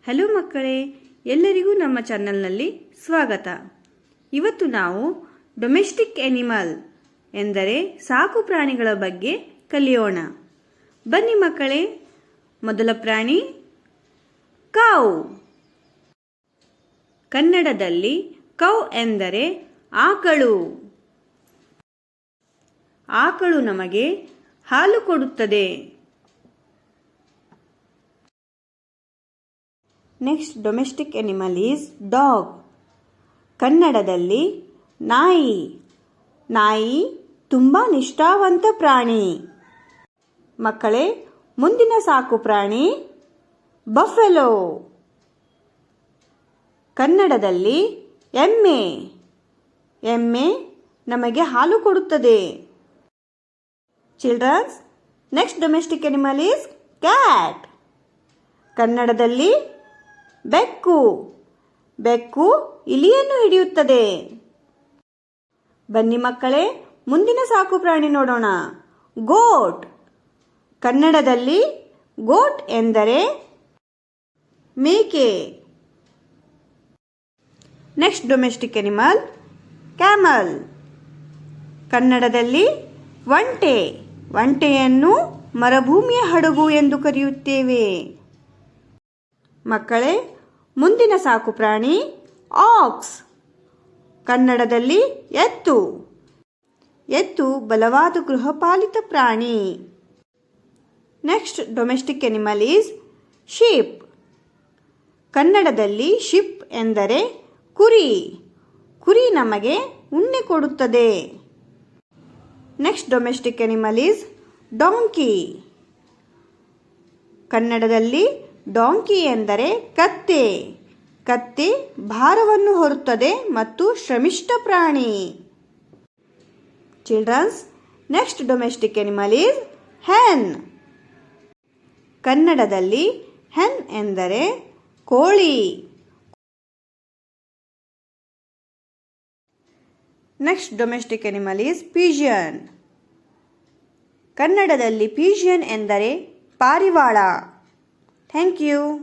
Hello ಮಕ್ಕಳೇ, ಎಲ್ಲರಿಗೂ ನಮ್ಮ ಚಾನೆಲ್ನಲ್ಲಿ ಸ್ವಾಗತ. ಇವತ್ತು ನಾವು ಡೊಮೆಸ್ಟಿಕ್ ಎನಿಮಲ್ ಎಂದರೆ ಸಾಕು ಪ್ರಾಣಿಗಳ ಬಗ್ಗೆ ಕಲಿಯೋಣ. ಬನ್ನಿ ಮಕ್ಕಳೇ. ಮೊದಲ ಪ್ರಾಣಿ ಕೌ. ಕನ್ನಡದಲ್ಲಿ ಕೌ ಎಂದರೆ ಆಕಳು. ಆಕಳು ನಮಗೆ ಹಾಲು ಕೊಡುತ್ತದೆ. Next domestic animal is dog. ಕನ್ನಡದಲ್ಲಿ ನಾಯಿ. ನಾಯಿ ತುಂಬ ನಿಷ್ಠಾವಂತ ಪ್ರಾಣಿ. ಮಕ್ಕಳೇ, ಮುಂದಿನ ಸಾಕು ಪ್ರಾಣಿ ಬಫೆಲೋ. ಕನ್ನಡದಲ್ಲಿ ಎಮ್ಮೆ. ಎಮ್ಮೆ ನಮಗೆ ಹಾಲು ಕೊಡುತ್ತದೆ. Childrens, next domestic animal is cat. ಕನ್ನಡದಲ್ಲಿ ಬೆಕ್ಕು. ಬೆಕ್ಕು ಇಲಿಯನ್ನು ಹಿಡಿಯುತ್ತದೆ. ಬನ್ನಿ ಮಕ್ಕಳೇ, ಮುಂದಿನ ಸಾಕು ಪ್ರಾಣಿ ನೋಡೋಣ. ಗೋಟ್. ಕನ್ನಡದಲ್ಲಿ ಗೋಟ್ ಎಂದರೆ ಮೇಕೆ. Next domestic animal camel. ಕನ್ನಡದಲ್ಲಿ ಒಂಟೆ. ಒಂಟೆಯನ್ನು ಮರುಭೂಮಿಯ ಹಡಗು ಎಂದು ಕರೆಯುತ್ತೇವೆ. ಮಕ್ಕಳೇ, ಮುಂದಿನ ಸಾಕು ಪ್ರಾಣಿ ಆಕ್ಸ್. ಕನ್ನಡದಲ್ಲಿ ಎತ್ತು. ಎತ್ತು ಬಲವಾದ ಗೃಹಪಾಲಿತ ಪ್ರಾಣಿ. Next domestic animal is sheep. ಕನ್ನಡದಲ್ಲಿ ಶೀಪ್ ಎಂದರೆ ಕುರಿ. ಕುರಿ ನಮಗೆ ಉಣ್ಣೆ ಕೊಡುತ್ತದೆ. Next domestic animal is donkey. ಕನ್ನಡದಲ್ಲಿ ಡಾಂಕಿ ಎಂದರೆ ಕತ್ತೆ. ಕತ್ತೆ ಭಾರವನ್ನು ಹೊರುತ್ತದೆ ಮತ್ತು ಶ್ರಮಿಷ್ಠ ಪ್ರಾಣಿ. Children's, next domestic animal is hen. ಕನ್ನಡದಲ್ಲಿ ಹೆನ್ ಎಂದರೆ ಕೋಳಿ. Next domestic animal is pigeon. ಕನ್ನಡದಲ್ಲಿ ಪಿಜಿಯನ್ ಎಂದರೆ ಪಾರಿವಾಳ. Thank you.